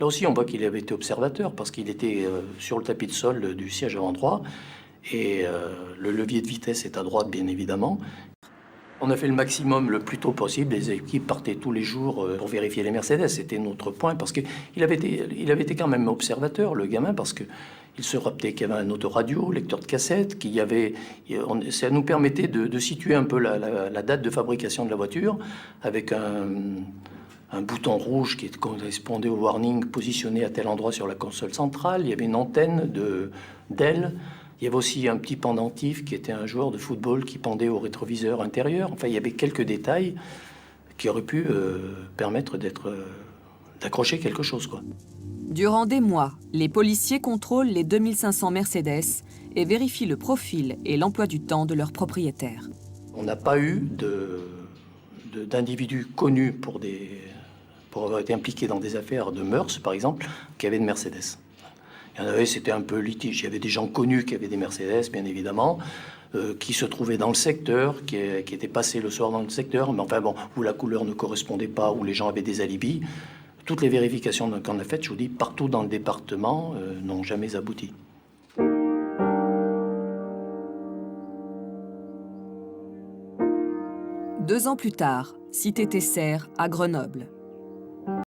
Là aussi, on voit qu'il avait été observateur parce qu'il était sur le tapis de sol du siège avant droit et le levier de vitesse est à droite, bien évidemment. On a fait le maximum le plus tôt possible. Les équipes partaient tous les jours pour vérifier les Mercedes. C'était notre point parce qu'il avait été quand même observateur, le gamin, parce que il se rappelait qu'il y avait un autoradio, lecteur de cassette, ça nous permettait de situer un peu la date de fabrication de la voiture avec un bouton rouge qui correspondait au warning positionné à tel endroit sur la console centrale. Il y avait une antenne d'ailes. Il y avait aussi un petit pendentif qui était un joueur de football qui pendait au rétroviseur intérieur. Enfin, il y avait quelques détails qui auraient pu permettre d'accrocher quelque chose, quoi. Durant des mois, les policiers contrôlent les 2500 Mercedes et vérifient le profil et l'emploi du temps de leurs propriétaires. On n'a pas eu d'individus connus pour avoir été impliqués dans des affaires de mœurs, par exemple, qui avaient une Mercedes. Il y en avait, c'était un peu litige. Il y avait des gens connus qui avaient des Mercedes, bien évidemment, qui se trouvaient dans le secteur, qui étaient passés le soir dans le secteur, mais enfin bon, où la couleur ne correspondait pas, où les gens avaient des alibis. Toutes les vérifications qu'on a faites, je vous dis, partout dans le département, n'ont jamais abouti. Deux ans plus tard, cité Tesser, à Grenoble.